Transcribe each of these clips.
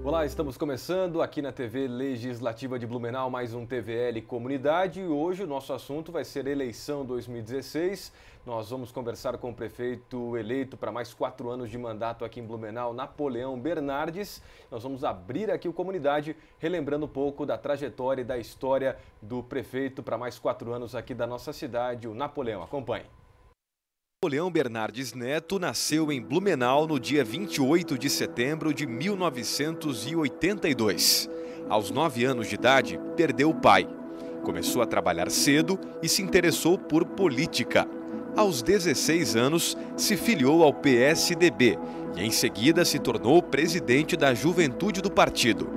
Olá, estamos começando aqui na TV Legislativa de Blumenau, mais um TVL Comunidade, e hoje o nosso assunto vai ser eleição 2016. Nós vamos conversar com o prefeito eleito para mais 4 anos de mandato aqui em Blumenau, Napoleão Bernardes. Nós vamos abrir aqui o Comunidade, relembrando um pouco da trajetória e da história do prefeito para mais 4 anos aqui da nossa cidade, o Napoleão. Acompanhe. Napoleão Bernardes Neto nasceu em Blumenau no dia 28 de setembro de 1982. Aos 9 anos de idade, perdeu o pai. Começou a trabalhar cedo e se interessou por política. Aos 16 anos, se filiou ao PSDB e em seguida se tornou presidente da juventude do partido.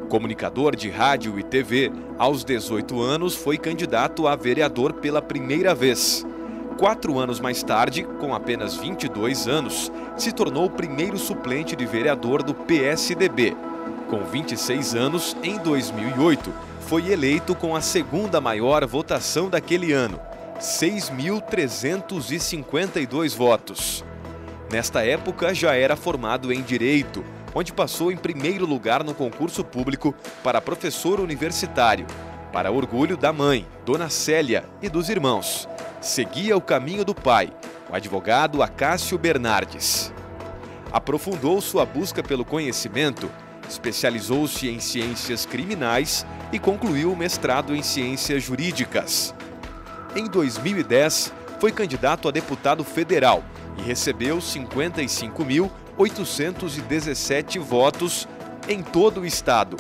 Comunicador de rádio e TV, aos 18 anos foi candidato a vereador pela primeira vez. 4 anos mais tarde, com apenas 22 anos, se tornou o primeiro suplente de vereador do PSDB. Com 26 anos, em 2008, foi eleito com a segunda maior votação daquele ano, 6.352 votos. Nesta época, já era formado em Direito, onde passou em primeiro lugar no concurso público para professor universitário, para orgulho da mãe, Dona Célia, e dos irmãos. Seguia o caminho do pai, o advogado Acácio Bernardes. Aprofundou sua busca pelo conhecimento, especializou-se em ciências criminais e concluiu o mestrado em ciências jurídicas. Em 2010, foi candidato a deputado federal e recebeu 55.817 votos em todo o estado.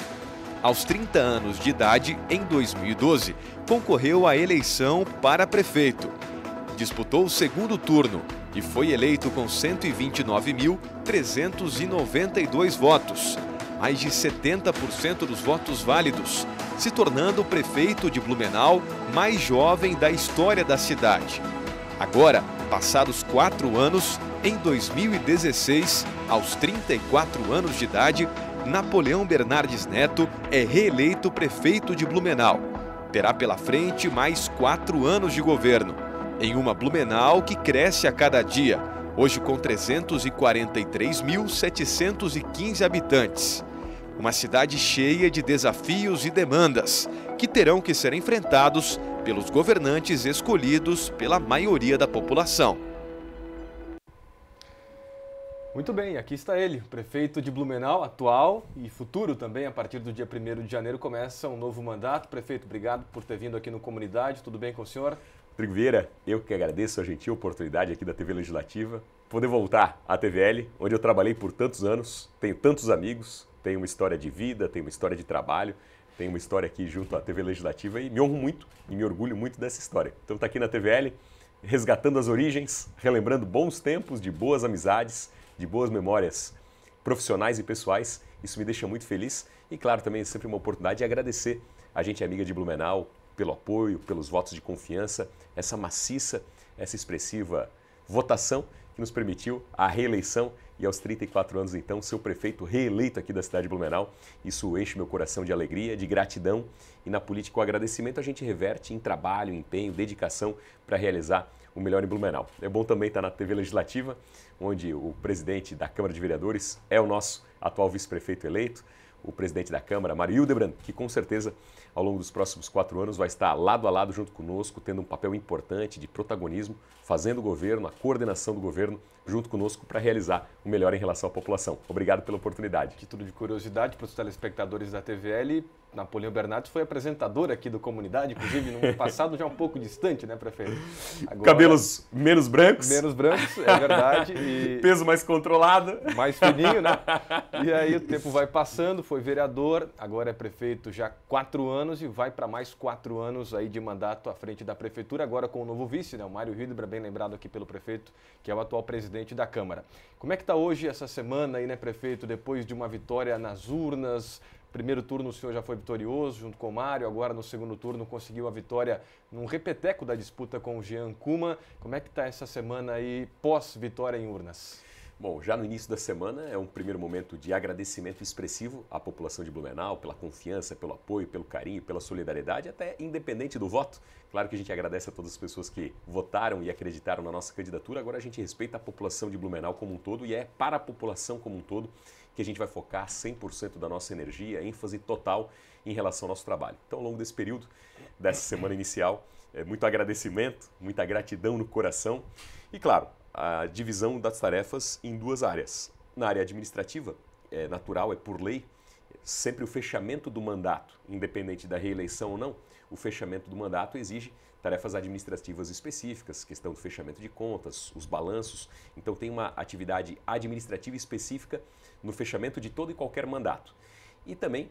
Aos 30 anos de idade, em 2012, concorreu à eleição para prefeito. Disputou o segundo turno e foi eleito com 129.392 votos, mais de 70% dos votos válidos, se tornando o prefeito de Blumenau mais jovem da história da cidade. Agora, passados 4 anos, em 2016, aos 34 anos de idade, Napoleão Bernardes Neto é reeleito prefeito de Blumenau. Terá pela frente mais 4 anos de governo, em uma Blumenau que cresce a cada dia, hoje com 343.715 habitantes. Uma cidade cheia de desafios e demandas, que terão que ser enfrentados pelos governantes escolhidos pela maioria da população. Muito bem, aqui está ele, o prefeito de Blumenau, atual e futuro também, a partir do dia 1º de janeiro começa um novo mandato. Prefeito, obrigado por ter vindo aqui no Comunidade, tudo bem com o senhor? Rodrigo Vieira, eu que agradeço a gentil oportunidade aqui da TV Legislativa, poder voltar à TVL, onde eu trabalhei por tantos anos, tenho tantos amigos, tenho uma história de vida, tenho uma história de trabalho, tenho uma história aqui junto à TV Legislativa e me honro muito e me orgulho muito dessa história. Então está aqui na TVL, resgatando as origens, relembrando bons tempos de boas amizades, de boas memórias profissionais e pessoais. Isso me deixa muito feliz e, claro, também é sempre uma oportunidade de agradecer a gente amiga de Blumenau pelo apoio, pelos votos de confiança, essa maciça, essa expressiva votação que nos permitiu a reeleição e aos 34 anos, então, ser o prefeito reeleito aqui da cidade de Blumenau. Isso enche meu coração de alegria, de gratidão e na política o agradecimento a gente reverte em trabalho, empenho, dedicação para realizar o melhor em Blumenau. É bom também estar na TV Legislativa, onde o presidente da Câmara de Vereadores é o nosso atual vice-prefeito eleito, o presidente da Câmara, Mário Hildebrand, que com certeza ao longo dos próximos 4 anos vai estar lado a lado junto conosco, tendo um papel importante de protagonismo, fazendo o governo, a coordenação do governo junto conosco para realizar o melhor em relação à população. Obrigado pela oportunidade. Título de curiosidade para os telespectadores da TVL, Napoleão Bernardes foi apresentador aqui do Comunidade, inclusive num passado já um pouco distante, né, prefeito? Agora, cabelos menos brancos. Menos brancos, é verdade. E peso mais controlado. Mais fininho, né? E aí o tempo vai passando, foi vereador, agora é prefeito já há 4 anos e vai para mais 4 anos aí de mandato à frente da prefeitura, agora com o novo vice, né, o Mário Hildebrand, bem lembrado aqui pelo prefeito, que é o atual presidente da Câmara. Como é que está hoje essa semana aí, né, prefeito, depois de uma vitória nas urnas? Primeiro turno o senhor já foi vitorioso junto com o Mário, agora no segundo turno conseguiu a vitória num repeteco da disputa com o Jean Kuma. Como é que está essa semana aí pós-vitória em urnas? Bom, já no início da semana é um primeiro momento de agradecimento expressivo à população de Blumenau pela confiança, pelo apoio, pelo carinho, pela solidariedade, até independente do voto. Claro que a gente agradece a todas as pessoas que votaram e acreditaram na nossa candidatura. Agora a gente respeita a população de Blumenau como um todo e é para a população como um todo que a gente vai focar 100% da nossa energia, ênfase total em relação ao nosso trabalho. Então, ao longo desse período, dessa semana inicial, muito agradecimento, muita gratidão no coração e, claro, a divisão das tarefas em duas áreas. Na área administrativa, é natural, é por lei, sempre o fechamento do mandato, independente da reeleição ou não, o fechamento do mandato exige tarefas administrativas específicas, questão do fechamento de contas, os balanços. Então tem uma atividade administrativa específica no fechamento de todo e qualquer mandato. E também,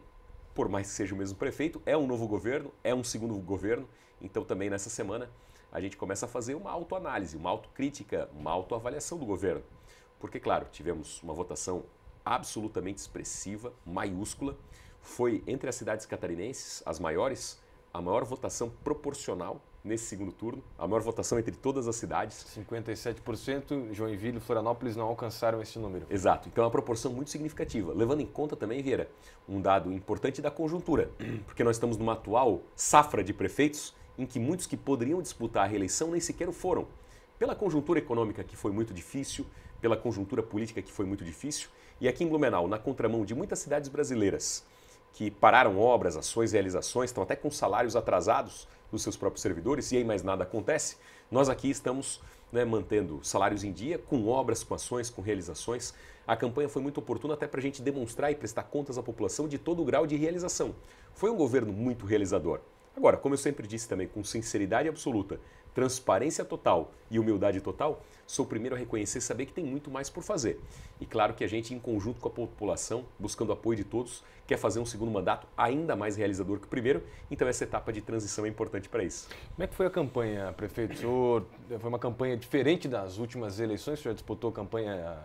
por mais que seja o mesmo prefeito, é um novo governo, é um segundo governo, então também nessa semana a gente começa a fazer uma autoanálise, uma autocrítica, uma autoavaliação do governo. Porque, claro, tivemos uma votação absolutamente expressiva, maiúscula, foi entre as cidades catarinenses, as maiores, a maior votação proporcional nesse segundo turno, a maior votação entre todas as cidades. 57%, Joinville e Florianópolis não alcançaram esse número. Exato, então é uma proporção muito significativa, levando em conta também, Vieira, um dado importante da conjuntura, porque nós estamos numa atual safra de prefeitos em que muitos que poderiam disputar a reeleição nem sequer o foram. Pela conjuntura econômica que foi muito difícil, pela conjuntura política que foi muito difícil, e aqui em Blumenau, na contramão de muitas cidades brasileiras que pararam obras, ações, realizações, estão até com salários atrasados dos seus próprios servidores, e aí mais nada acontece, nós aqui estamos mantendo salários em dia, com obras, com ações, com realizações. A campanha foi muito oportuna até para a gente demonstrar e prestar contas à população de todo o grau de realização. Foi um governo muito realizador. Agora, como eu sempre disse também, com sinceridade absoluta, transparência total e humildade total, sou o primeiro a reconhecer e saber que tem muito mais por fazer. E claro que a gente, em conjunto com a população, buscando o apoio de todos, quer fazer um segundo mandato ainda mais realizador que o primeiro, então essa etapa de transição é importante para isso. Como é que foi a campanha, prefeito? O senhor, foi uma campanha diferente das últimas eleições? O senhor disputou campanha,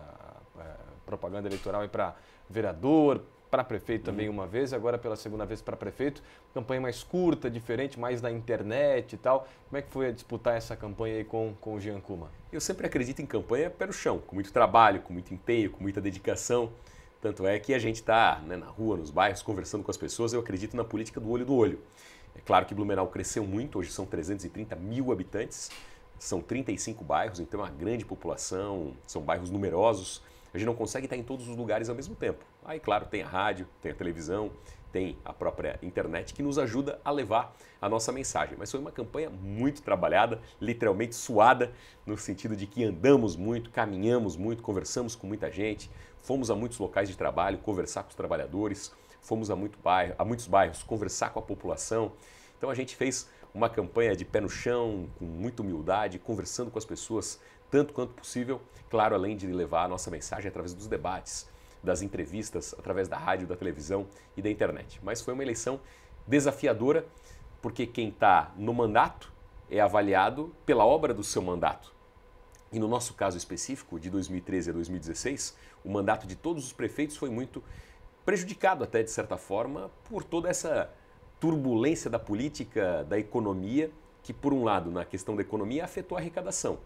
propaganda eleitoral para vereador, para prefeito também uma vez, agora pela segunda vez para prefeito. Campanha mais curta, diferente, mais na internet e tal. Como é que foi disputar essa campanha aí com o Jean Kuma? Eu sempre acredito em campanha pé no chão, com muito trabalho, com muito empenho, com muita dedicação. Tanto é que a gente está na rua, nos bairros, conversando com as pessoas. Eu acredito na política do olho no olho. É claro que Blumenau cresceu muito, hoje são 330 mil habitantes, são 35 bairros, então é uma grande população, são bairros numerosos. A gente não consegue estar em todos os lugares ao mesmo tempo. Aí, claro, tem a rádio, tem a televisão, tem a própria internet que nos ajuda a levar a nossa mensagem. Mas foi uma campanha muito trabalhada, literalmente suada, no sentido de que andamos muito, caminhamos muito, conversamos com muita gente, fomos a muitos locais de trabalho, conversar com os trabalhadores, fomos a muitos bairros, conversar com a população. Então a gente fez uma campanha de pé no chão, com muita humildade, conversando com as pessoas tanto quanto possível, claro, além de levar a nossa mensagem através dos debates, das entrevistas, através da rádio, da televisão e da internet. Mas foi uma eleição desafiadora, porque quem está no mandato é avaliado pela obra do seu mandato. E no nosso caso específico, de 2013 a 2016, o mandato de todos os prefeitos foi muito prejudicado até, de certa forma, por toda essa turbulência da política, da economia, que por um lado, na questão da economia, afetou a arrecadação.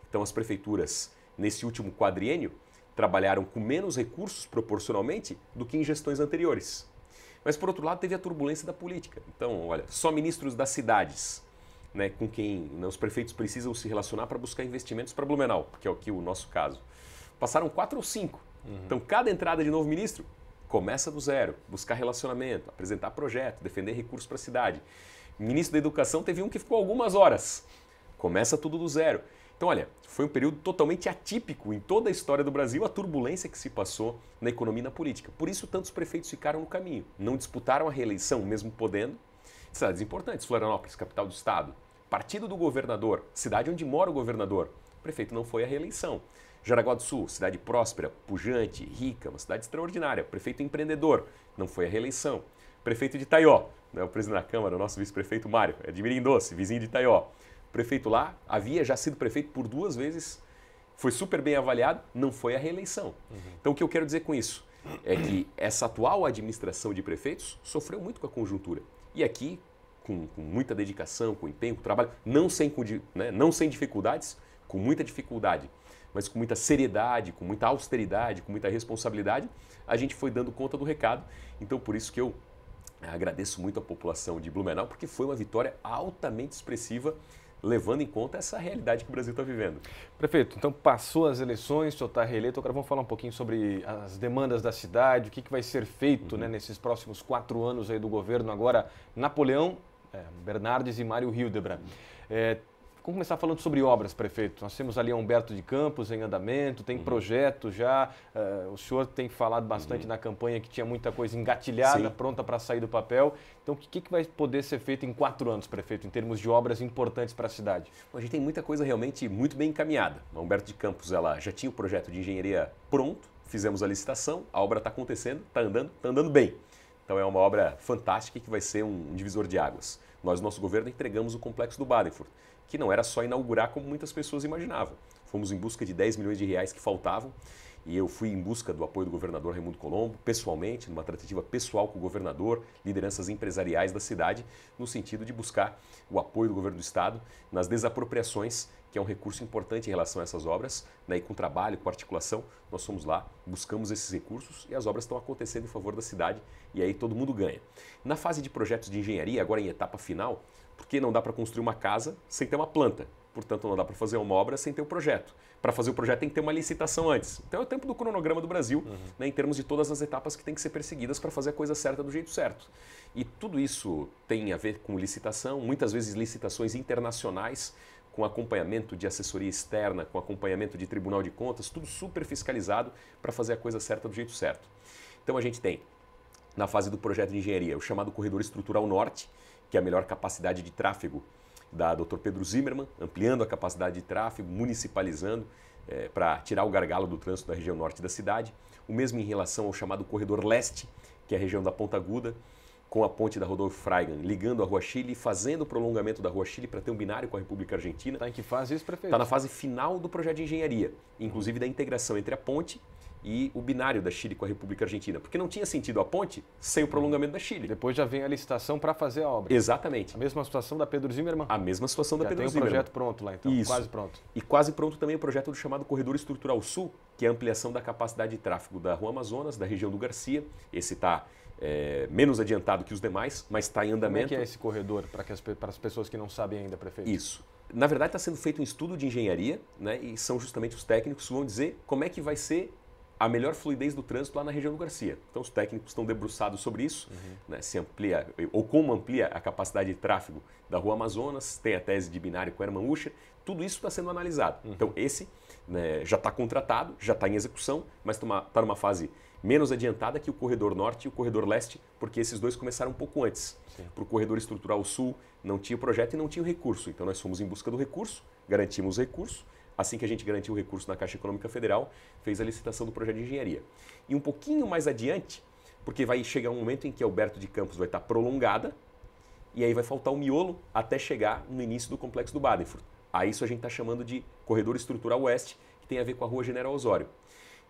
Então as prefeituras, nesse último quadriênio, trabalharam com menos recursos proporcionalmente do que em gestões anteriores. Mas por outro lado, teve a turbulência da política. Então, olha, só ministros das cidades, com quem os prefeitos precisam se relacionar para buscar investimentos para Blumenau, que é aqui o nosso caso, passaram 4 ou 5. Então, cada entrada de novo ministro começa do zero, buscar relacionamento, apresentar projeto, defender recursos para a cidade. O ministro da Educação teve um que ficou algumas horas. Começa tudo do zero. Então, olha, foi um período totalmente atípico em toda a história do Brasil, a turbulência que se passou na economia e na política. Por isso, tantos prefeitos ficaram no caminho, não disputaram a reeleição, mesmo podendo. Cidades importantes, Florianópolis, capital do estado, partido do governador, cidade onde mora o governador, o prefeito não foi à reeleição. Jaraguá do Sul, cidade próspera, pujante, rica, uma cidade extraordinária, prefeito empreendedor, não foi à reeleição. Prefeito de Itaió, o presidente da Câmara, o nosso vice-prefeito Mário, é de Mirim Doce, vizinho de Itaió. Prefeito lá, havia já sido prefeito por 2 vezes, foi super bem avaliado, não foi à reeleição. Então o que eu quero dizer com isso é que essa atual administração de prefeitos sofreu muito com a conjuntura. E aqui, com muita dedicação, com empenho, com trabalho, não sem dificuldades, com muita dificuldade, mas com muita seriedade, com muita austeridade, com muita responsabilidade, a gente foi dando conta do recado. Então, por isso que eu agradeço muito a população de Blumenau, porque foi uma vitória altamente expressiva, levando em conta essa realidade que o Brasil está vivendo. Prefeito, então passou as eleições, o senhor está reeleito, agora vamos falar um pouquinho sobre as demandas da cidade, o que vai ser feito né, nesses próximos 4 anos aí do governo, agora Napoleão, Bernardes e Mário Hildebrand. Vamos começar falando sobre obras, prefeito. Nós temos ali a Humberto de Campos em andamento, tem projeto já, o senhor tem falado bastante na campanha que tinha muita coisa engatilhada, Sim. pronta para sair do papel. Então, o que vai poder ser feito em 4 anos, prefeito, em termos de obras importantes para a cidade? A gente tem muita coisa realmente muito bem encaminhada. A Humberto de Campos ela já tinha o projeto de engenharia pronto, fizemos a licitação, a obra está acontecendo, está andando bem. Então é uma obra fantástica que vai ser um divisor de águas. Nós, no nosso governo, entregamos o complexo do Badenford, que não era só inaugurar como muitas pessoas imaginavam. Fomos em busca de 10 milhões de reais que faltavam e eu fui em busca do apoio do governador Raimundo Colombo, pessoalmente, numa tratativa pessoal com o governador, lideranças empresariais da cidade, no sentido de buscar o apoio do governo do estado nas desapropriações, que é um recurso importante em relação a essas obras, né? E com trabalho, com articulação, nós fomos lá, buscamos esses recursos e as obras estão acontecendo em favor da cidade e aí todo mundo ganha. Na fase de projetos de engenharia, agora em etapa final, porque não dá para construir uma casa sem ter uma planta. Portanto, não dá para fazer uma obra sem ter o projeto. Para fazer o projeto tem que ter uma licitação antes. Então é o tempo do cronograma do Brasil, né, em termos de todas as etapas que tem que ser perseguidas para fazer a coisa certa do jeito certo. E tudo isso tem a ver com licitação, muitas vezes licitações internacionais, com acompanhamento de assessoria externa, com acompanhamento de Tribunal de Contas, tudo super fiscalizado para fazer a coisa certa do jeito certo. Então a gente tem, na fase do projeto de engenharia, o chamado Corredor Estrutural Norte, que é a melhor capacidade de tráfego da Dr. Pedro Zimmermann, ampliando a capacidade de tráfego, municipalizando, para tirar o gargalo do trânsito da região norte da cidade. O mesmo em relação ao chamado Corredor Leste, que é a região da Ponta Aguda, com a ponte da Rodolfo Freigang, ligando a Rua Chile e fazendo o prolongamento da Rua Chile para ter um binário com a República Argentina. Está em que fase isso, prefeito? Está na fase final do projeto de engenharia, inclusive da integração entre a ponte e o binário da Chile com a República Argentina, porque não tinha sentido a ponte sem o prolongamento da Chile. Depois já vem a licitação para fazer a obra. Exatamente. A mesma situação da Pedro Zimmermann? A mesma situação da Pedro Zimmermann. Já tem o projeto pronto lá, então. Isso. Quase pronto. E quase pronto também o projeto do chamado Corredor Estrutural Sul, que é a ampliação da capacidade de tráfego da Rua Amazonas, da região do Garcia. Esse está menos adiantado que os demais, mas está em andamento. Como é que é esse corredor, para as pessoas que não sabem ainda, prefeito? Isso. Na verdade, está sendo feito um estudo de engenharia, né, e são justamente os técnicos que vão dizer como é que vai ser a melhor fluidez do trânsito lá na região do Garcia. Então, os técnicos estão debruçados sobre isso, né, se amplia, ou como amplia a capacidade de tráfego da Rua Amazonas, tem a tese de binário com Hermann Uscher, tudo isso está sendo analisado. Então, esse né, já está contratado, já está em execução, mas está numa fase menos adiantada que o Corredor Norte e o Corredor Leste, porque esses dois começaram um pouco antes. Para o Corredor Estrutural Sul não tinha o projeto e não tinha o recurso, então nós fomos em busca do recurso, garantimos o recurso. Assim que a gente garantiu o recurso na Caixa Econômica Federal, fez a licitação do projeto de engenharia. E um pouquinho mais adiante, porque vai chegar um momento em que a Humberto de Campos vai estar prolongada, e aí vai faltar o miolo até chegar no início do complexo do Badenford. A isso a gente está chamando de Corredor Estrutural Oeste, que tem a ver com a Rua General Osório.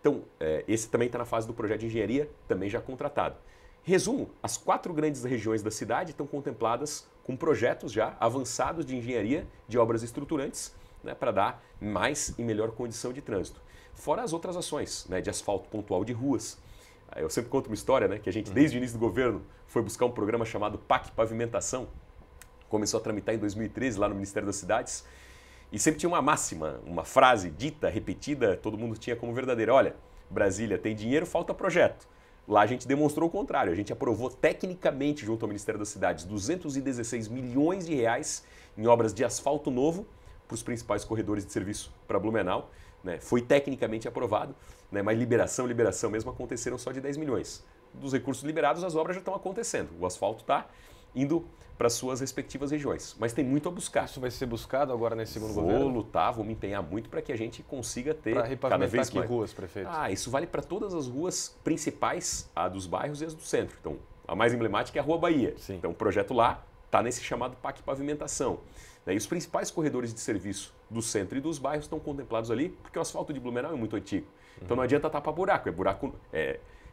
Então, esse também está na fase do projeto de engenharia, também já contratado. Resumo, as 4 grandes regiões da cidade estão contempladas com projetos já avançados de engenharia de obras estruturantes, né, para dar mais e melhor condição de trânsito. Fora as outras ações, né, de asfalto pontual de ruas. Eu sempre conto uma história, né, que a gente, desde o início do governo, foi buscar um programa chamado PAC Pavimentação. Começou a tramitar em 2013 lá no Ministério das Cidades. E sempre tinha uma máxima, uma frase dita, repetida, todo mundo tinha como verdadeira. Olha, Brasília tem dinheiro, falta projeto. Lá a gente demonstrou o contrário. A gente aprovou tecnicamente, junto ao Ministério das Cidades, 216 milhões de reais em obras de asfalto novo para os principais corredores de serviço para Blumenau. Né? Foi tecnicamente aprovado, né? Mas liberação mesmo aconteceram só de 10 milhões. Dos recursos liberados, as obras já estão acontecendo. O asfalto está indo para as suas respectivas regiões. Mas tem muito a buscar. Isso vai ser buscado agora nesse segundo governo? Vou lutar, vou me empenhar muito para que a gente consiga ter cada vez mais ruas, prefeito? Isso vale para todas as ruas principais, a dos bairros e as do centro. Então, a mais emblemática é a Rua Bahia. Sim. Então, o projeto lá está nesse chamado PAC Pavimentação. E os principais corredores de serviço do centro e dos bairros estão contemplados ali, porque o asfalto de Blumenau é muito antigo. Então não adianta tapar buraco,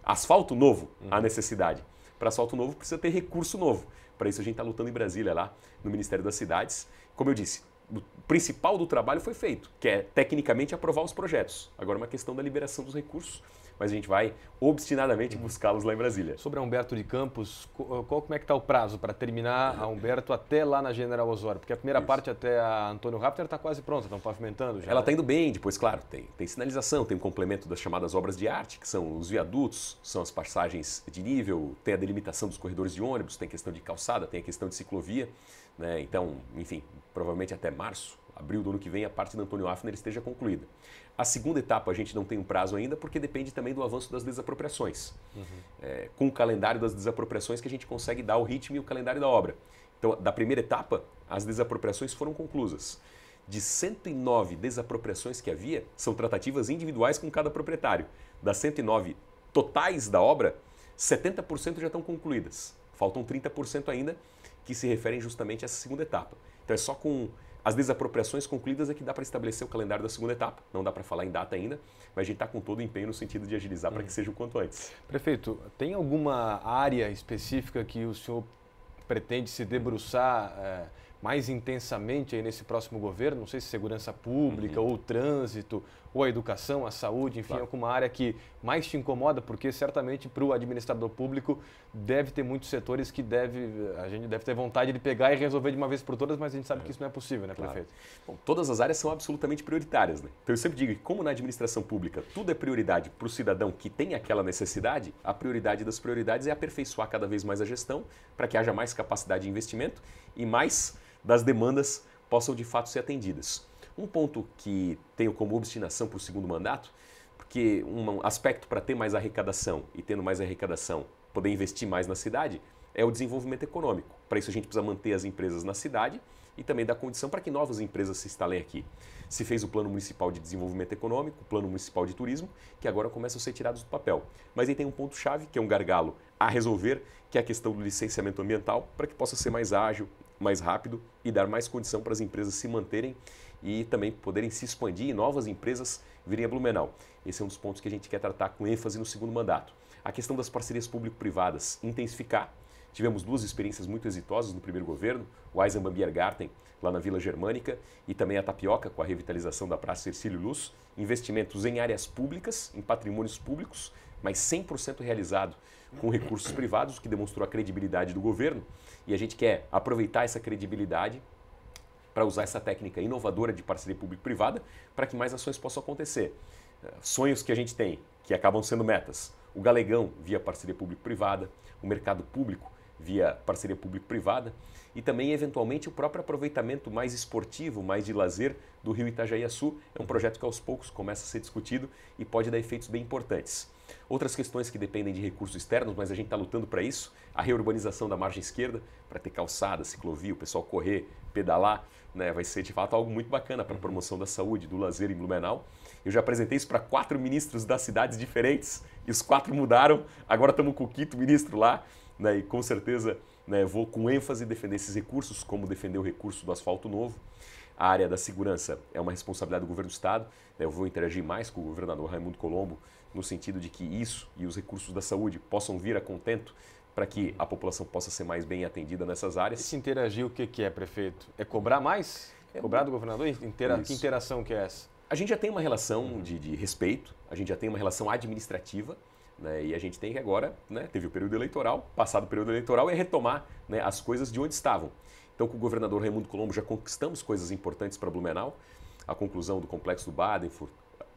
asfalto novo a necessidade. Para asfalto novo precisa ter recurso novo. Para isso a gente está lutando em Brasília, lá no Ministério das Cidades. Como eu disse, o principal do trabalho foi feito, que é tecnicamente aprovar os projetos. Agora é uma questão da liberação dos recursos, mas a gente vai obstinadamente buscá-los lá em Brasília. Sobre a Humberto de Campos, como é que está o prazo para terminar a Humberto até lá na General Osório? Porque a primeira parte até a Antônio Rafter está quase pronta, estão pavimentando já. Ela está indo bem, depois, claro, tem sinalização, tem um complemento das chamadas obras de arte, que são os viadutos, são as passagens de nível, tem a delimitação dos corredores de ônibus, tem questão de calçada, tem a questão de ciclovia, né? Então, enfim, provavelmente até março, abril do ano que vem, a parte da Antônio Rafner esteja concluída. A segunda etapa a gente não tem um prazo ainda, porque depende também do avanço das desapropriações. Com o calendário das desapropriações que a gente consegue dar o ritmo e o calendário da obra. Então, da primeira etapa, as desapropriações foram conclusas. De 109 desapropriações que havia, são tratativas individuais com cada proprietário. Das 109 totais da obra, 70% já estão concluídas. Faltam 30% ainda, que se referem justamente a essa segunda etapa. Então, é só com as desapropriações concluídas é que dá para estabelecer o calendário da segunda etapa. Não dá para falar em data ainda, mas a gente está com todo o empenho no sentido de agilizar para que seja o quanto antes. Prefeito, tem alguma área específica que o senhor pretende se debruçar mais intensamente aí nesse próximo governo? Não sei se segurança pública, ou trânsito, ou a educação, a saúde, enfim, alguma área que mais te incomoda, porque certamente para o administrador público deve ter muitos setores que a gente deve ter vontade de pegar e resolver de uma vez por todas, mas a gente sabe que isso não é possível, né, prefeito? Bom, todas as áreas são absolutamente prioritárias, né? Então eu sempre digo que como na administração pública tudo é prioridade para o cidadão que tem aquela necessidade, a prioridade das prioridades é aperfeiçoar cada vez mais a gestão para que haja mais capacidade de investimento e mais das demandas possam de fato ser atendidas. Um ponto que tenho como obstinação para o segundo mandato, porque um aspecto para ter mais arrecadação e tendo mais arrecadação, poder investir mais na cidade, é o desenvolvimento econômico. Para isso a gente precisa manter as empresas na cidade e também dar condição para que novas empresas se instalem aqui. Se fez o Plano Municipal de Desenvolvimento Econômico, o Plano Municipal de Turismo, que agora começam a ser tirados do papel. Mas aí tem um ponto-chave, que é um gargalo a resolver, que é a questão do licenciamento ambiental, para que possa ser mais ágil, mais rápido e dar mais condição para as empresas se manterem e também poderem se expandir e novas empresas virem a Blumenau. Esse é um dos pontos que a gente quer tratar com ênfase no segundo mandato. A questão das parcerias público-privadas, intensificar. Tivemos duas experiências muito exitosas no primeiro governo, o Eisenbahn Biergarten, lá na Vila Germânica, e também a Tapioca, com a revitalização da Praça Hercílio Luz. Investimentos em áreas públicas, em patrimônios públicos, mas 100% realizado com recursos privados, o que demonstrou a credibilidade do governo. E a gente quer aproveitar essa credibilidade para usar essa técnica inovadora de parceria público-privada para que mais ações possam acontecer. Sonhos que a gente tem, que acabam sendo metas. O Galegão via parceria público-privada, o mercado público via parceria público-privada e também, eventualmente, o próprio aproveitamento mais esportivo, mais de lazer do Rio Itajaí-Açu. É um projeto que aos poucos começa a ser discutido e pode dar efeitos bem importantes. Outras questões que dependem de recursos externos, mas a gente está lutando para isso, a reurbanização da margem esquerda, para ter calçada, ciclovia, o pessoal correr, pedalar, né, vai ser de fato algo muito bacana para a promoção da saúde, do lazer em Blumenau. Eu já apresentei isso para 4 ministros das cidades diferentes e os 4 mudaram, agora estamos com o 5º ministro lá, né, e com certeza, né, vou com ênfase defender esses recursos, como defender o recurso do asfalto novo. A área da segurança é uma responsabilidade do governo do Estado, né, eu vou interagir mais com o governador Raimundo Colombo, no sentido de que isso e os recursos da saúde possam vir a contento para que a população possa ser mais bem atendida nessas áreas. Esse interagir, o que é, prefeito? É cobrar mais? Cobrar do governador? Que interação que é essa? A gente já tem uma relação de respeito, a gente já tem uma relação administrativa, né, e a gente tem que agora, né, teve o período eleitoral, passado o período eleitoral, é retomar, né, as coisas de onde estavam. Então, com o governador Raimundo Colombo já conquistamos coisas importantes para Blumenau, a conclusão do complexo do Badenfurt,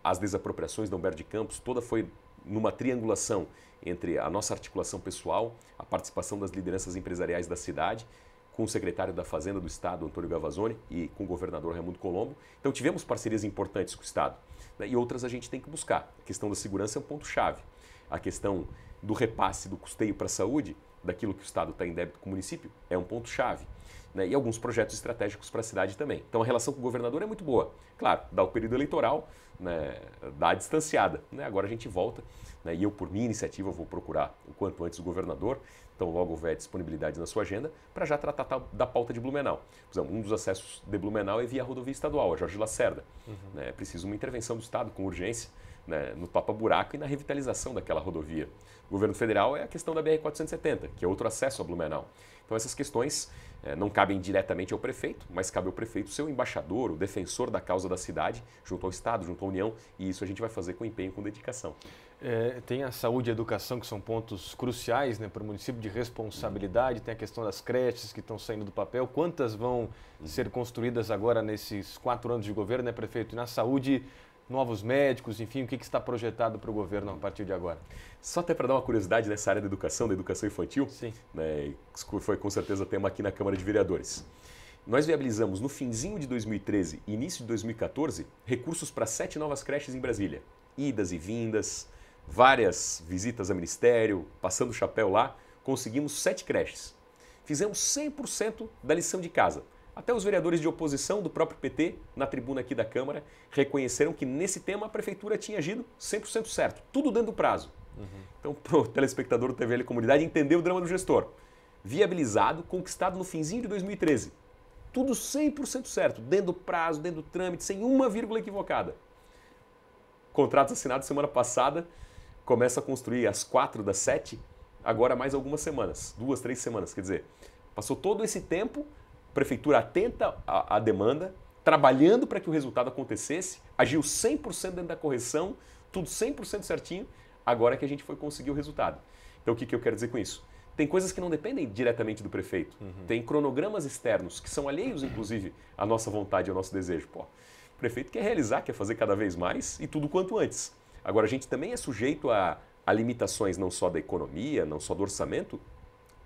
as desapropriações da Humberto de Campos, toda foi numa triangulação entre a nossa articulação pessoal, a participação das lideranças empresariais da cidade, com o secretário da Fazenda do Estado, Antônio Gavazzoni, e com o governador Raimundo Colombo. Então tivemos parcerias importantes com o Estado, né, e outras a gente tem que buscar. A questão da segurança é um ponto-chave. A questão do repasse do custeio para a saúde, daquilo que o Estado está em débito com o município, é um ponto-chave. Né, e alguns projetos estratégicos para a cidade também. Então a relação com o governador é muito boa. Claro, dá o período eleitoral, né, dá a distanciada. Né, agora a gente volta, né, e eu, por minha iniciativa, vou procurar o quanto antes o governador, então logo houver disponibilidade na sua agenda, para já tratar da pauta de Blumenau. Por exemplo, um dos acessos de Blumenau é via rodovia estadual, a Jorge Lacerda. Né, é preciso uma intervenção do Estado com urgência, né, no tapa-buraco e na revitalização daquela rodovia. O governo federal é a questão da BR-470, que é outro acesso a Blumenau. Então essas questões não cabem diretamente ao prefeito, mas cabe ao prefeito ser o embaixador, o defensor da causa da cidade, junto ao Estado, junto à União, e isso a gente vai fazer com empenho, com dedicação. Tem a saúde e a educação, que são pontos cruciais, né, para o município, de responsabilidade, tem a questão das creches que estão saindo do papel. Quantas vão ser construídas agora nesses 4 anos de governo, né, prefeito? E na saúde, novos médicos, enfim, o que está projetado para o governo a partir de agora? Só até para dar uma curiosidade nessa área da educação infantil, sim, né, foi com certeza tema aqui na Câmara de Vereadores. Nós viabilizamos no finzinho de 2013 e início de 2014 recursos para 7 novas creches em Brasília. Idas e vindas, várias visitas a ministério, passando o chapéu lá, conseguimos 7 creches. Fizemos 100% da lição de casa. Até os vereadores de oposição do próprio PT, na tribuna aqui da Câmara, reconheceram que nesse tema a Prefeitura tinha agido 100% certo, tudo dentro do prazo. Então, para o telespectador do TVL Comunidade entender o drama do gestor. Viabilizado, conquistado no finzinho de 2013. Tudo 100% certo, dentro do prazo, dentro do trâmite, sem uma vírgula equivocada. Contratos assinados semana passada, começa a construir as 4 das 7, agora mais algumas semanas, 2, 3 semanas, quer dizer, passou todo esse tempo, a Prefeitura atenta à demanda, trabalhando para que o resultado acontecesse, agiu 100% dentro da correção, tudo 100% certinho, agora que a gente foi conseguir o resultado. Então o que eu quero dizer com isso? Tem coisas que não dependem diretamente do prefeito, tem cronogramas externos que são alheios, inclusive, à nossa vontade, ao nosso desejo. Pô, o prefeito quer realizar, quer fazer cada vez mais e tudo quanto antes. Agora, a gente também é sujeito a limitações não só da economia, não só do orçamento,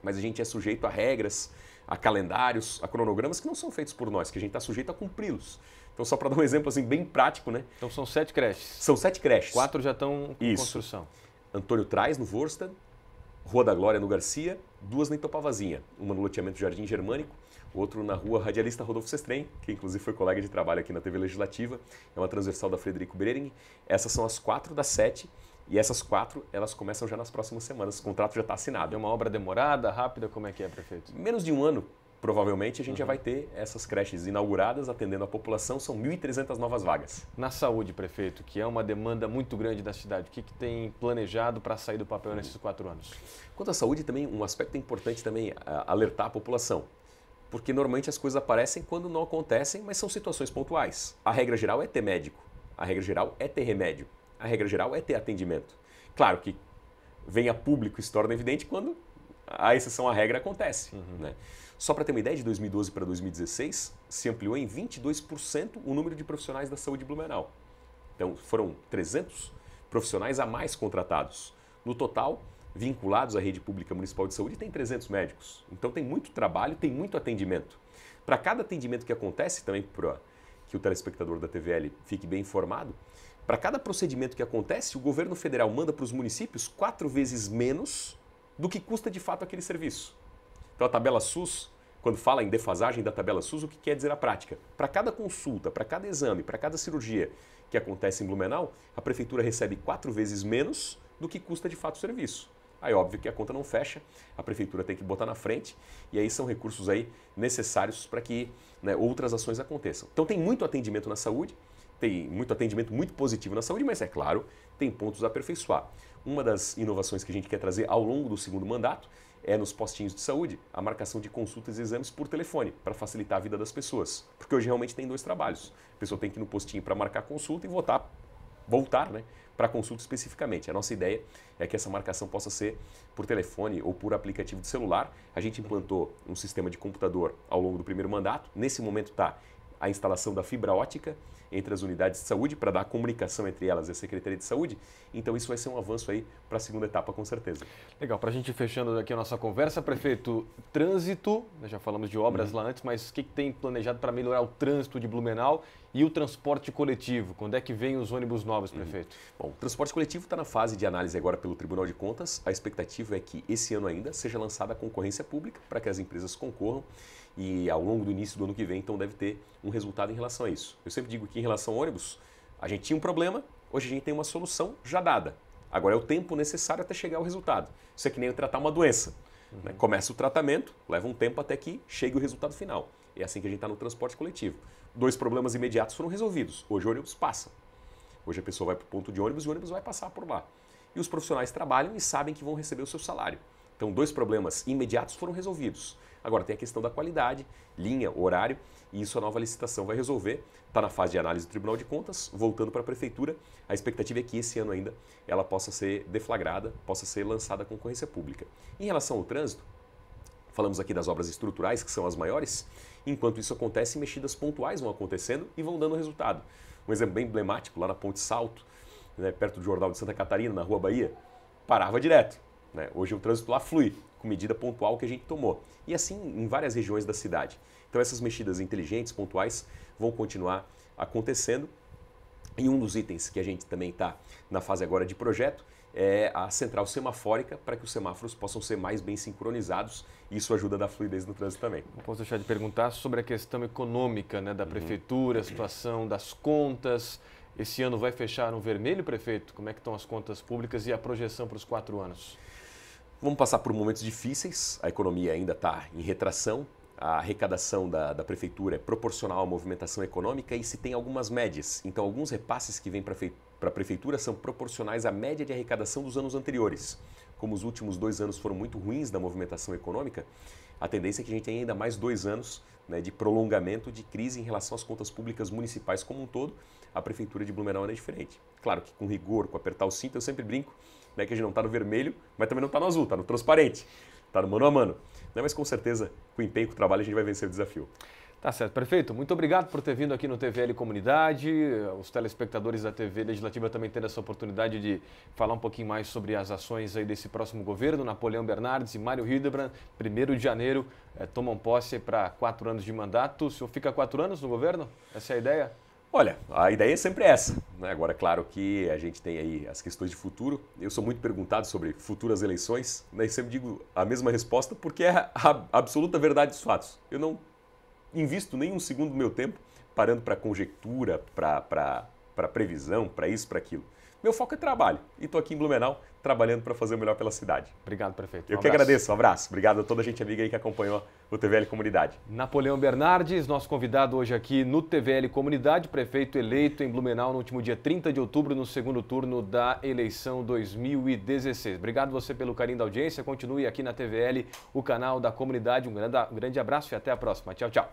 mas a gente é sujeito a regras, a calendários, a cronogramas que não são feitos por nós, que a gente está sujeito a cumpri-los. Então, só para dar um exemplo assim, bem prático, né? Então são 7 creches. São 7 creches. 4 já estão em construção. Antônio Traz, no Vorstad, Rua da Glória, no Garcia, 2 na Itopavazinha. Uma no loteamento Jardim Germânico, outro na Rua Radialista Rodolfo Sestrem, que inclusive foi colega de trabalho aqui na TV Legislativa. É uma transversal da Frederico Bering. Essas são as 4 das 7. E essas 4, elas começam já nas próximas semanas. O contrato já está assinado. É uma obra demorada, rápida? Como é que é, prefeito? Menos de um ano, provavelmente, a gente já vai ter essas creches inauguradas, atendendo a população. São 1.300 novas vagas. Na saúde, prefeito, que é uma demanda muito grande da cidade, o que tem planejado para sair do papel nesses 4 anos? Quanto à saúde, também um aspecto importante também alertar a população. Porque normalmente as coisas aparecem quando não acontecem, mas são situações pontuais. A regra geral é ter médico. A regra geral é ter remédio. A regra geral é ter atendimento. Claro que vem a público e se torna evidente quando a exceção à regra acontece. Né? Só para ter uma ideia, de 2012 para 2016, se ampliou em 22% o número de profissionais da saúde de Blumenau. Então, foram 300 profissionais a mais contratados. No total, vinculados à rede pública municipal de saúde, tem 300 médicos. Então, tem muito trabalho, tem muito atendimento. Para cada atendimento que acontece, também para que o telespectador da TVL fique bem informado, para cada procedimento que acontece, o governo federal manda para os municípios 4 vezes menos do que custa de fato aquele serviço. Então a tabela SUS, quando fala em defasagem da tabela SUS, o que quer dizer a prática? Para cada consulta, para cada exame, para cada cirurgia que acontece em Blumenau, a prefeitura recebe 4 vezes menos do que custa de fato o serviço. Aí óbvio que a conta não fecha, a prefeitura tem que botar na frente e aí são recursos aí necessários para que, né, outras ações aconteçam. Então tem muito atendimento na saúde, tem muito atendimento muito positivo na saúde, mas é claro, tem pontos a aperfeiçoar. Uma das inovações que a gente quer trazer ao longo do segundo mandato é nos postinhos de saúde a marcação de consultas e exames por telefone, para facilitar a vida das pessoas. Porque hoje realmente tem 2 trabalhos. A pessoa tem que ir no postinho para marcar consulta e voltar, né, para a consulta especificamente. A nossa ideia é que essa marcação possa ser por telefone ou por aplicativo de celular. A gente implantou um sistema de computador ao longo do primeiro mandato. Nesse momento está a instalação da fibra ótica entre as unidades de saúde para dar comunicação entre elas e a Secretaria de Saúde. Então isso vai ser um avanço aí para a segunda etapa, com certeza. Legal, para a gente ir fechando aqui a nossa conversa, prefeito, trânsito, nós já falamos de obras lá antes, mas o que tem planejado para melhorar o trânsito de Blumenau e o transporte coletivo? Quando é que vem os ônibus novos, prefeito? Bom, o transporte coletivo está na fase de análise agora pelo Tribunal de Contas. A expectativa é que esse ano ainda seja lançada a concorrência pública para que as empresas concorram. E ao longo do início do ano que vem, então, deve ter um resultado em relação a isso. Eu sempre digo que em relação ao ônibus, a gente tinha um problema, hoje a gente tem uma solução já dada. Agora é o tempo necessário até chegar ao resultado. Isso é que nem tratar uma doença. Né? Começa o tratamento, leva um tempo até que chegue o resultado final. É assim que a gente está no transporte coletivo. 2 problemas imediatos foram resolvidos. Hoje o ônibus passa. Hoje a pessoa vai para o ponto de ônibus e o ônibus vai passar por lá. E os profissionais trabalham e sabem que vão receber o seu salário. Então, 2 problemas imediatos foram resolvidos. Agora tem a questão da qualidade, linha, horário, e isso a nova licitação vai resolver. Está na fase de análise do Tribunal de Contas, voltando para a Prefeitura. A expectativa é que esse ano ainda ela possa ser deflagrada, possa ser lançada à concorrência pública. Em relação ao trânsito, falamos aqui das obras estruturais, que são as maiores. Enquanto isso acontece, mexidas pontuais vão acontecendo e vão dando resultado. Um exemplo bem emblemático, lá na Ponte Salto, né, perto do Jornal de Santa Catarina, na Rua Bahia, parava direto. Né? Hoje o trânsito lá flui, com medida pontual que a gente tomou. E assim em várias regiões da cidade. Então essas mexidas inteligentes, pontuais, vão continuar acontecendo. E um dos itens que a gente também está na fase agora de projeto é a central semafórica, para que os semáforos possam ser mais bem sincronizados. E isso ajuda a dar fluidez no trânsito também. Não posso deixar de perguntar sobre a questão econômica, né, da Prefeitura, a situação das contas. Esse ano vai fechar no vermelho, prefeito? Como é que estão as contas públicas e a projeção para os 4 anos? Vamos passar por momentos difíceis, a economia ainda está em retração, a arrecadação da Prefeitura é proporcional à movimentação econômica e se tem algumas médias. Então, alguns repasses que vêm para a Prefeitura são proporcionais à média de arrecadação dos anos anteriores. Como os últimos 2 anos foram muito ruins da movimentação econômica, a tendência é que a gente tenha ainda mais 2 anos, né, de prolongamento de crise em relação às contas públicas municipais como um todo. A Prefeitura de Blumenau é diferente. Claro que com rigor, com apertar o cinto, eu sempre brinco, né, que a gente não está no vermelho, mas também não está no azul, está no transparente, está no mano a mano. Né, mas com certeza, com empenho, com o trabalho, a gente vai vencer o desafio. Tá certo, prefeito. Muito obrigado por ter vindo aqui no TVL Comunidade. Os telespectadores da TV Legislativa também tendo essa oportunidade de falar um pouquinho mais sobre as ações aí desse próximo governo. Napoleão Bernardes e Mário Hildebrand, 1º de janeiro, tomam posse para 4 anos de mandato. O senhor fica 4 anos no governo? Essa é a ideia? Olha, a ideia é sempre essa. Né? Agora, claro que a gente tem aí as questões de futuro. Eu sou muito perguntado sobre futuras eleições, né? E sempre digo a mesma resposta porque é a absoluta verdade dos fatos. Eu não invisto nem um segundo do meu tempo parando para conjectura, para previsão, para isso, para aquilo. Meu foco é trabalho e estou aqui em Blumenau trabalhando para fazer o melhor pela cidade. Obrigado, prefeito. Eu que agradeço, um abraço. Obrigado a toda a gente amiga aí que acompanhou o TVL Comunidade. Napoleão Bernardes, nosso convidado hoje aqui no TVL Comunidade, prefeito eleito em Blumenau no último dia 30 de outubro, no 2º turno da eleição 2016. Obrigado você pelo carinho da audiência. Continue aqui na TVL, o canal da comunidade. Um grande abraço e até a próxima. Tchau, tchau.